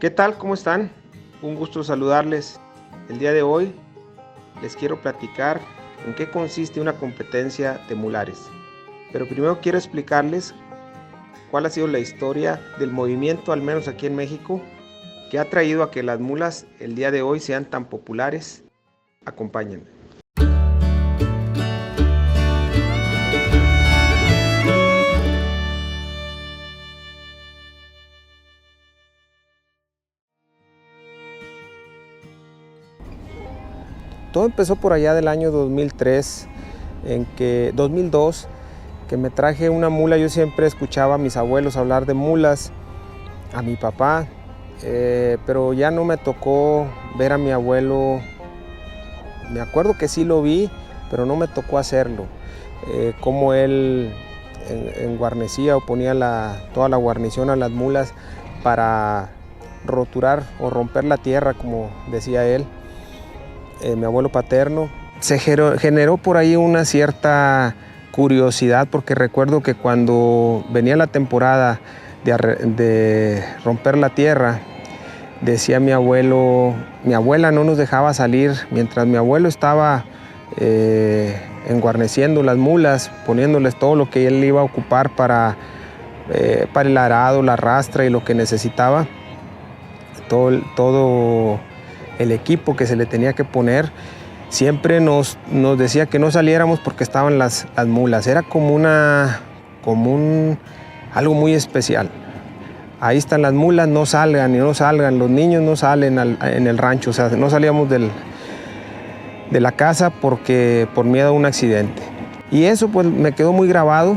¿Qué tal? ¿Cómo están? Un gusto saludarles. El día de hoy les quiero platicar en qué consiste una competencia de mulares. Pero primero quiero explicarles cuál ha sido la historia del movimiento, al menos aquí en México, que ha traído a que las mulas el día de hoy sean tan populares. Acompáñenme. Todo empezó por allá del año 2002, que me traje una mula. Yo siempre escuchaba a mis abuelos hablar de mulas, a mi papá, pero ya no me tocó ver a mi abuelo. Me acuerdo que sí lo vi, pero no me tocó hacerlo. Como él enguarnecía o ponía toda la guarnición a las mulas para roturar o romper la tierra, como decía él. Mi abuelo paterno. Se generó por ahí una cierta curiosidad, porque recuerdo que cuando venía la temporada de romper la tierra, decía mi abuelo, mi abuela no nos dejaba salir mientras mi abuelo estaba enguarneciendo las mulas, poniéndoles todo lo que él iba a ocupar para el arado, la rastra y lo que necesitaba, todo el equipo que se le tenía que poner. Siempre nos decía que no saliéramos porque estaban las mulas. Era como algo muy especial. Ahí están las mulas, no salgan y no salgan. Los niños no salen en el rancho. O sea, no salíamos de la casa por miedo a un accidente. Y eso pues me quedó muy grabado.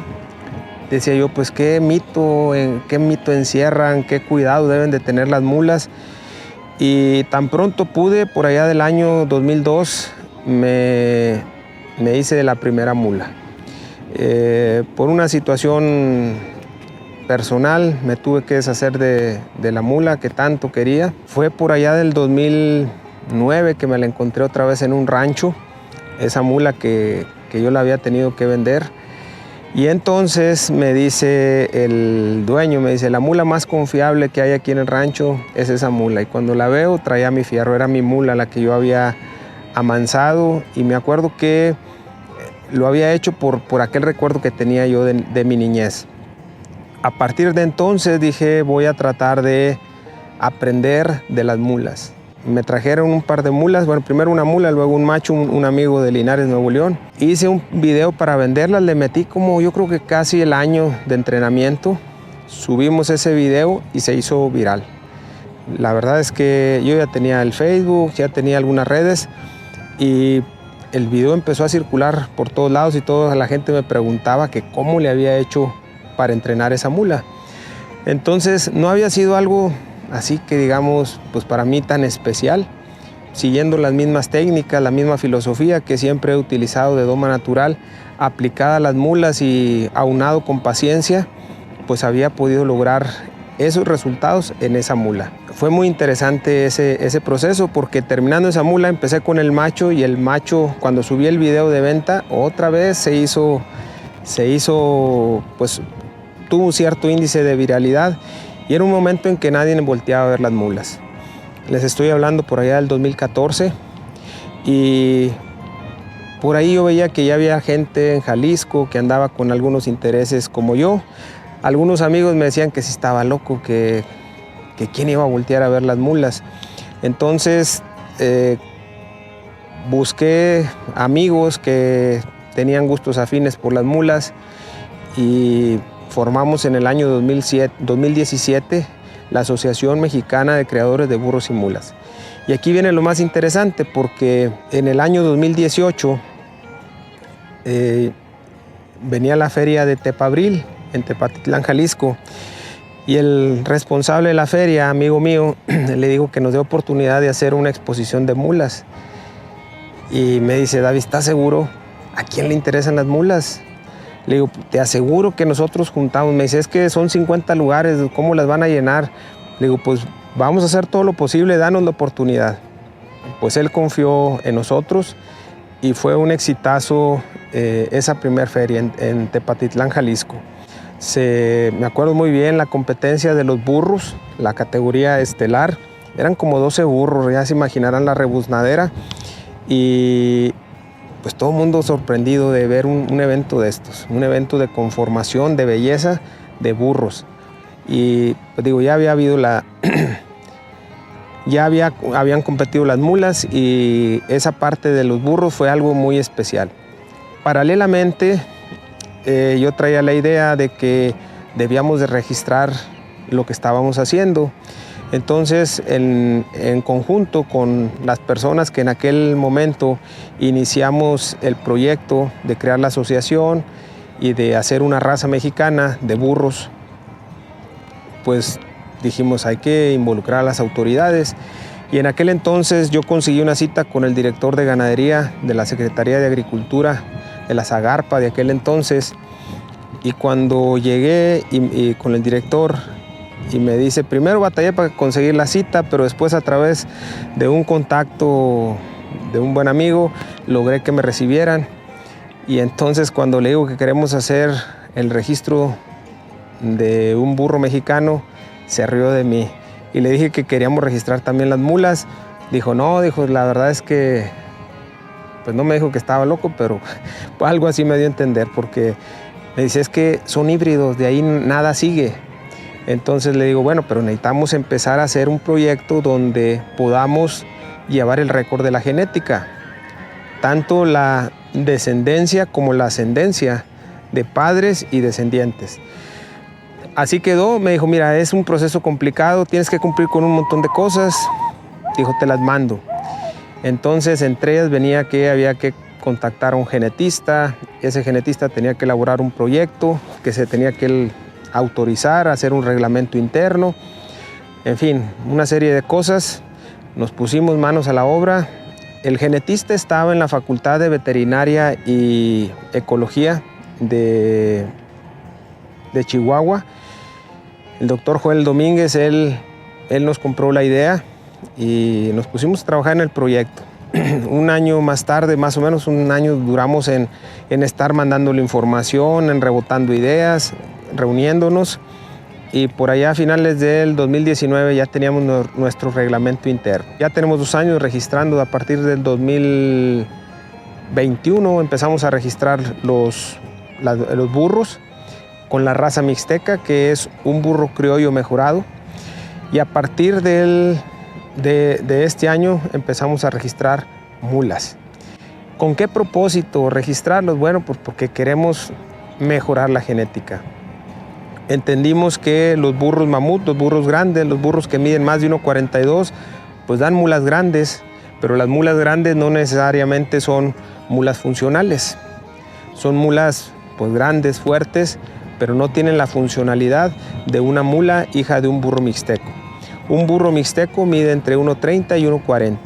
Decía yo, pues qué mito encierran, qué cuidado deben de tener las mulas. Y tan pronto pude, por allá del año 2002, me hice de la primera mula. Por una situación personal me tuve que deshacer de la mula que tanto quería. Fue por allá del 2009 que me la encontré otra vez en un rancho, esa mula que yo la había tenido que vender. Y entonces me dice el dueño, me dice, la mula más confiable que hay aquí en el rancho es esa mula. Y cuando la veo, traía mi fierro, era mi mula la que yo había amansado. Y me acuerdo que lo había hecho por aquel recuerdo que tenía yo de mi niñez. A partir de entonces dije, voy a tratar de aprender de las mulas. Me trajeron un par de mulas, bueno, primero una mula, luego un macho, un amigo de Linares, Nuevo León. Hice un video para venderlas, le metí como yo creo que casi el año de entrenamiento. Subimos ese video y se hizo viral. La verdad es que yo ya tenía el Facebook, ya tenía algunas redes y el video empezó a circular por todos lados y toda la gente me preguntaba que cómo le había hecho para entrenar esa mula. Entonces no había sido algo así que digamos, pues para mí tan especial, siguiendo las mismas técnicas, la misma filosofía que siempre he utilizado de doma natural, aplicada a las mulas y aunado con paciencia, pues había podido lograr esos resultados en esa mula. Fue muy interesante ese proceso, porque terminando esa mula empecé con el macho, y el macho, cuando subí el video de venta, otra vez se hizo pues tuvo un cierto índice de viralidad. Y era un momento en que nadie volteaba a ver las mulas. Les estoy hablando por allá del 2014. Y por ahí yo veía que ya había gente en Jalisco que andaba con algunos intereses como yo. Algunos amigos me decían que si estaba loco, que quién iba a voltear a ver las mulas. Entonces busqué amigos que tenían gustos afines por las mulas y formamos en el año 2017 la Asociación Mexicana de Criadores de Burros y Mulas. Y aquí viene lo más interesante, porque en el año 2018 venía la feria de Tepabril en Tepatitlán, Jalisco, y el responsable de la feria, amigo mío, le digo que nos dé oportunidad de hacer una exposición de mulas. Y me dice, David, ¿estás seguro? ¿A quién le interesan las mulas? Le digo, te aseguro que nosotros juntamos. Me dice, es que son 50 lugares, ¿cómo las van a llenar? Le digo, pues vamos a hacer todo lo posible, danos la oportunidad. Pues él confió en nosotros y fue un exitazo esa primer feria en Tepatitlán, Jalisco. Me acuerdo muy bien la competencia de los burros, la categoría estelar. Eran como 12 burros, ya se imaginarán la rebuznadera. Y pues todo el mundo sorprendido de ver un evento de estos, un evento de conformación, de belleza, de burros. Y pues digo, ya había habido habían competido las mulas y esa parte de los burros fue algo muy especial. Paralelamente, yo traía la idea de que debíamos de registrar lo que estábamos haciendo. Entonces, en conjunto con las personas que en aquel momento iniciamos el proyecto de crear la asociación y de hacer una raza mexicana de burros, pues dijimos, hay que involucrar a las autoridades. Y en aquel entonces yo conseguí una cita con el director de ganadería de la Secretaría de Agricultura, de la Zagarpa de aquel entonces. Y cuando llegué y con el director, y me dice, primero batallé para conseguir la cita, pero después a través de un contacto de un buen amigo, logré que me recibieran. Y entonces cuando le digo que queremos hacer el registro de un burro mexicano, se rió de mí. Y le dije que queríamos registrar también las mulas. Dijo, no, la verdad es que, pues no me dijo que estaba loco, pero pues algo así me dio a entender, porque me dice, es que son híbridos, de ahí nada sigue. Entonces le digo, bueno, pero necesitamos empezar a hacer un proyecto donde podamos llevar el récord de la genética, tanto la descendencia como la ascendencia de padres y descendientes. Así quedó, me dijo, mira, es un proceso complicado, tienes que cumplir con un montón de cosas. Dijo, te las mando. Entonces, entre ellas venía que había que contactar a un genetista, ese genetista tenía que elaborar un proyecto que se tenía que autorizar, hacer un reglamento interno, en fin, una serie de cosas. Nos pusimos manos a la obra. El genetista estaba en la Facultad de Veterinaria y Ecología de Chihuahua. El doctor Joel Domínguez, él nos compró la idea y nos pusimos a trabajar en el proyecto. Un año más tarde, más o menos un año duramos en estar mandando la información, en rebotando ideas, reuniéndonos, y por allá a finales del 2019 ya teníamos nuestro reglamento interno. Ya tenemos 2 años registrando. A partir del 2021 empezamos a registrar los burros con la raza mixteca, que es un burro criollo mejorado, y a partir de este año empezamos a registrar mulas. ¿Con qué propósito registrarlos? Bueno, pues porque queremos mejorar la genética. Entendimos que los burros mamut, los burros grandes, los burros que miden más de 1,42, pues dan mulas grandes, pero las mulas grandes no necesariamente son mulas funcionales. Son mulas pues grandes, fuertes, pero no tienen la funcionalidad de una mula hija de un burro mixteco. Un burro mixteco mide entre 1,30 y 1,40.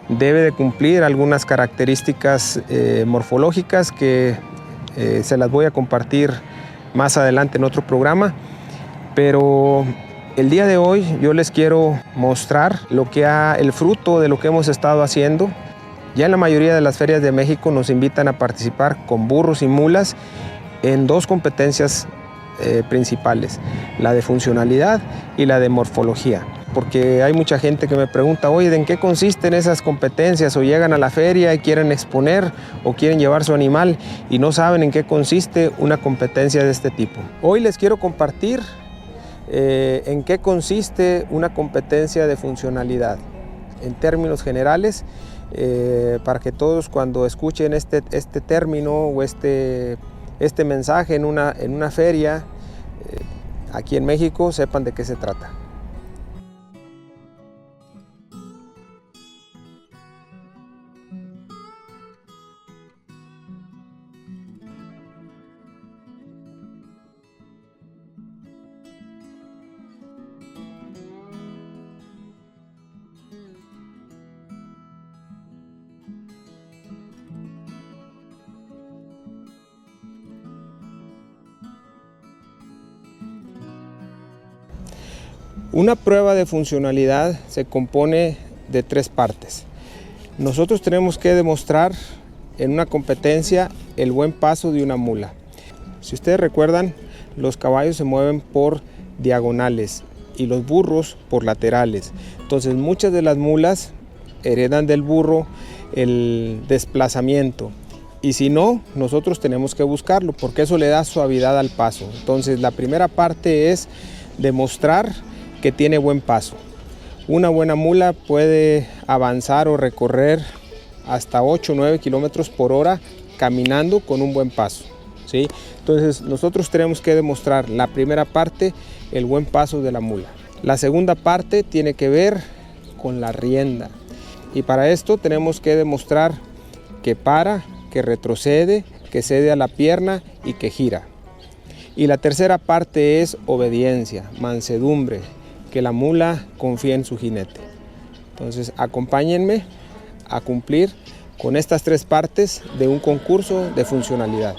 Debe de cumplir algunas características morfológicas que se las voy a compartir más adelante en otro programa, pero el día de hoy yo les quiero mostrar el fruto de lo que hemos estado haciendo. Ya en la mayoría de las ferias de México nos invitan a participar con burros y mulas en 2 competencias principales, la de funcionalidad y la de morfología. Porque hay mucha gente que me pregunta, oye, ¿en qué consisten esas competencias? O llegan a la feria y quieren exponer o quieren llevar su animal y no saben en qué consiste una competencia de este tipo. Hoy les quiero compartir en qué consiste una competencia de funcionalidad, en términos generales, para que todos cuando escuchen este término o este mensaje en una feria aquí en México sepan de qué se trata. Una prueba de funcionalidad se compone de 3 partes. Nosotros tenemos que demostrar en una competencia el buen paso de una mula. Si ustedes recuerdan, los caballos se mueven por diagonales y los burros por laterales. Entonces muchas de las mulas heredan del burro el desplazamiento, y si no, nosotros tenemos que buscarlo porque eso le da suavidad al paso. Entonces la primera parte es demostrar que tiene buen paso. Una buena mula puede avanzar o recorrer hasta 8 o 9 kilómetros por hora caminando con un buen paso, ¿sí? Entonces nosotros tenemos que demostrar la primera parte, el buen paso de la mula. La segunda parte tiene que ver con la rienda, y para esto tenemos que demostrar que para, que retrocede, que cede a la pierna y que gira. Y la tercera parte es obediencia, mansedumbre, que la mula confía en su jinete. Entonces acompáñenme a cumplir con estas tres partes de un concurso de funcionalidad.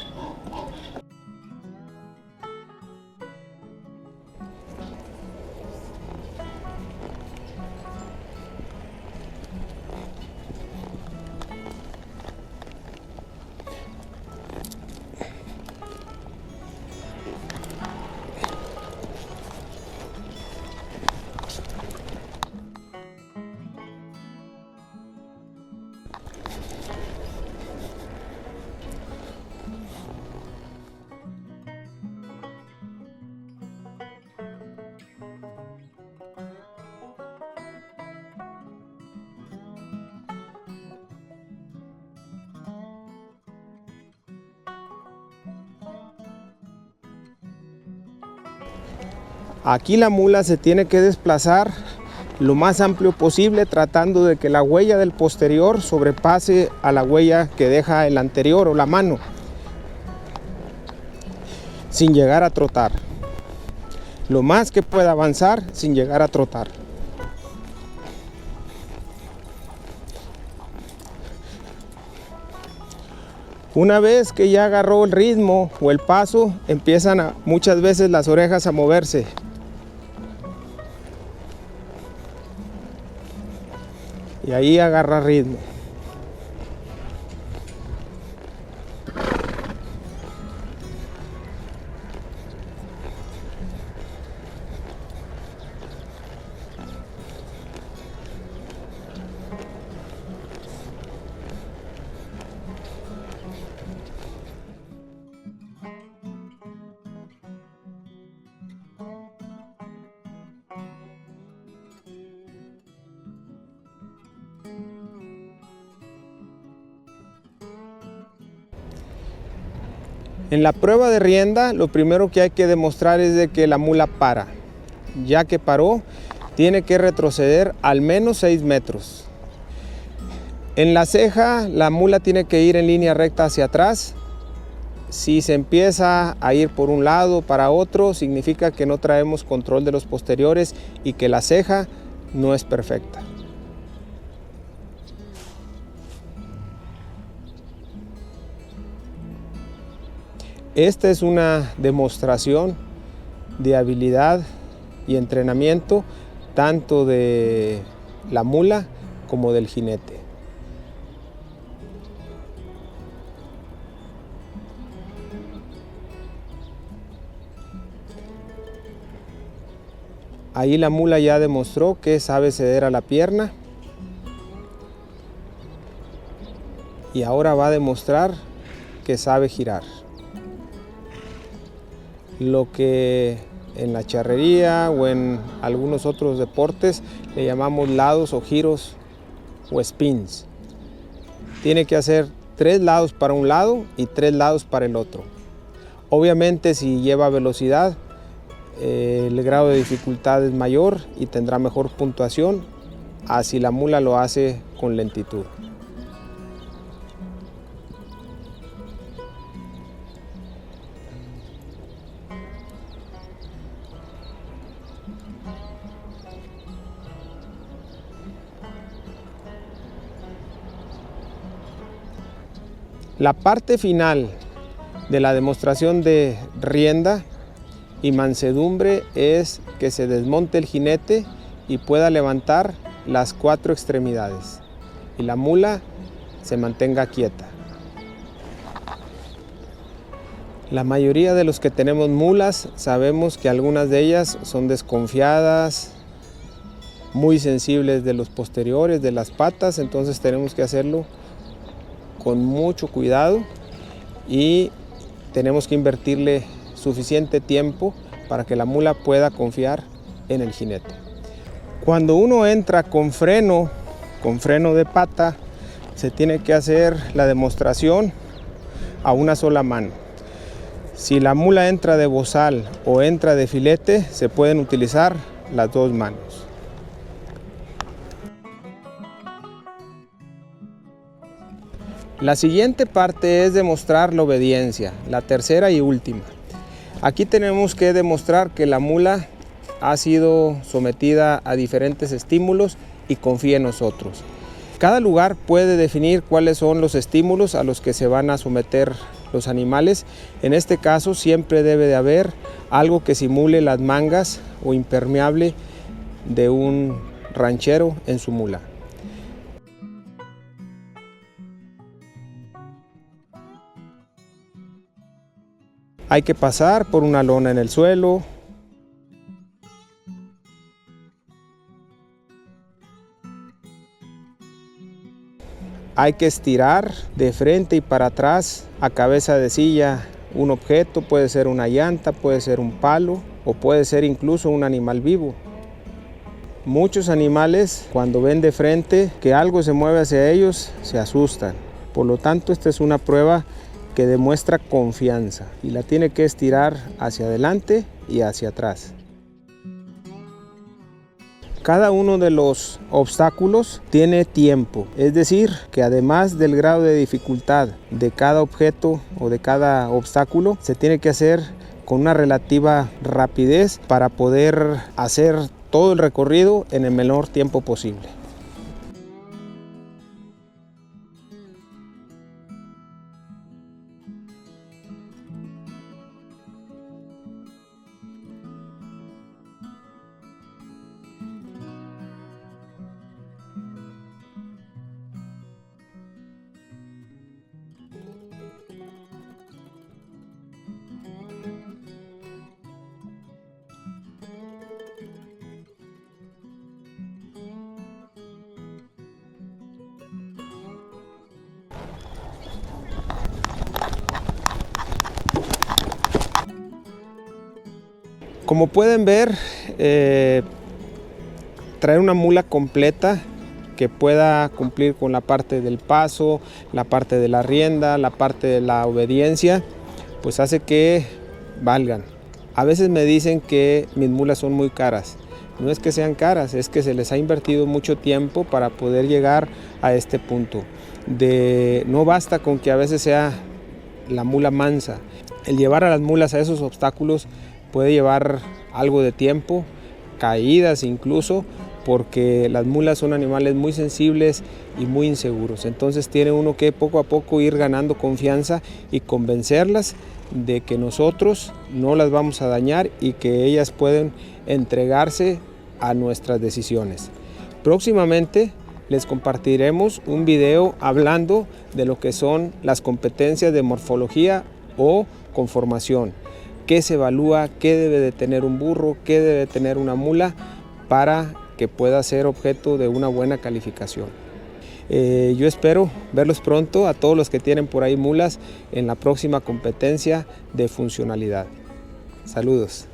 Aquí la mula se tiene que desplazar lo más amplio posible, tratando de que la huella del posterior sobrepase a la huella que deja el anterior o la mano, sin llegar a trotar. Lo más que pueda avanzar sin llegar a trotar. Una vez que ya agarró el ritmo o el paso, empiezan muchas veces las orejas a moverse. Y ahí agarra ritmo. En la prueba de rienda, lo primero que hay que demostrar es de que la mula para. Ya que paró, tiene que retroceder al menos 6 metros. En la ceja, la mula tiene que ir en línea recta hacia atrás. Si se empieza a ir por un lado para otro, significa que no traemos control de los posteriores y que la ceja no es perfecta. Esta es una demostración de habilidad y entrenamiento tanto de la mula como del jinete. Ahí la mula ya demostró que sabe ceder a la pierna y ahora va a demostrar que sabe girar. Lo que en la charrería o en algunos otros deportes le llamamos lados o giros o spins. Tiene que hacer 3 lados para un lado y 3 lados para el otro. Obviamente si lleva velocidad, el grado de dificultad es mayor y tendrá mejor puntuación, así la mula lo hace con lentitud. La parte final de la demostración de rienda y mansedumbre es que se desmonte el jinete y pueda levantar las 4 extremidades y la mula se mantenga quieta. La mayoría de los que tenemos mulas sabemos que algunas de ellas son desconfiadas, muy sensibles de los posteriores, de las patas, entonces tenemos que hacerlo con mucho cuidado y tenemos que invertirle suficiente tiempo para que la mula pueda confiar en el jinete. Cuando uno entra con freno de pata, se tiene que hacer la demostración a una sola mano. Si la mula entra de bozal o entra de filete, se pueden utilizar las dos manos. La siguiente parte es demostrar la obediencia, la tercera y última. Aquí tenemos que demostrar que la mula ha sido sometida a diferentes estímulos y confía en nosotros. Cada lugar puede definir cuáles son los estímulos a los que se van a someter los animales. En este caso siempre debe de haber algo que simule las mangas o impermeable de un ranchero en su mula. Hay que pasar por una lona en el suelo. Hay que estirar de frente y para atrás a cabeza de silla un objeto, puede ser una llanta, puede ser un palo o puede ser incluso un animal vivo. Muchos animales cuando ven de frente que algo se mueve hacia ellos se asustan. Por lo tanto, esta es una prueba que demuestra confianza y la tiene que estirar hacia adelante y hacia atrás. Cada uno de los obstáculos tiene tiempo, es decir, que además del grado de dificultad de cada objeto o de cada obstáculo, se tiene que hacer con una relativa rapidez para poder hacer todo el recorrido en el menor tiempo posible. Como pueden ver, traer una mula completa que pueda cumplir con la parte del paso, la parte de la rienda, la parte de la obediencia, pues hace que valgan. A veces me dicen que mis mulas son muy caras. No es que sean caras, es que se les ha invertido mucho tiempo para poder llegar a este punto. No basta con que a veces sea la mula mansa. El llevar a las mulas a esos obstáculos puede llevar algo de tiempo, caídas incluso, porque las mulas son animales muy sensibles y muy inseguros. Entonces tiene uno que poco a poco ir ganando confianza y convencerlas de que nosotros no las vamos a dañar y que ellas pueden entregarse a nuestras decisiones. Próximamente les compartiremos un video hablando de lo que son las competencias de morfología o conformación. ¿Qué se evalúa? ¿Qué debe de tener un burro? ¿Qué debe tener una mula para que pueda ser objeto de una buena calificación? Yo espero verlos pronto a todos los que tienen por ahí mulas en la próxima competencia de funcionalidad. Saludos.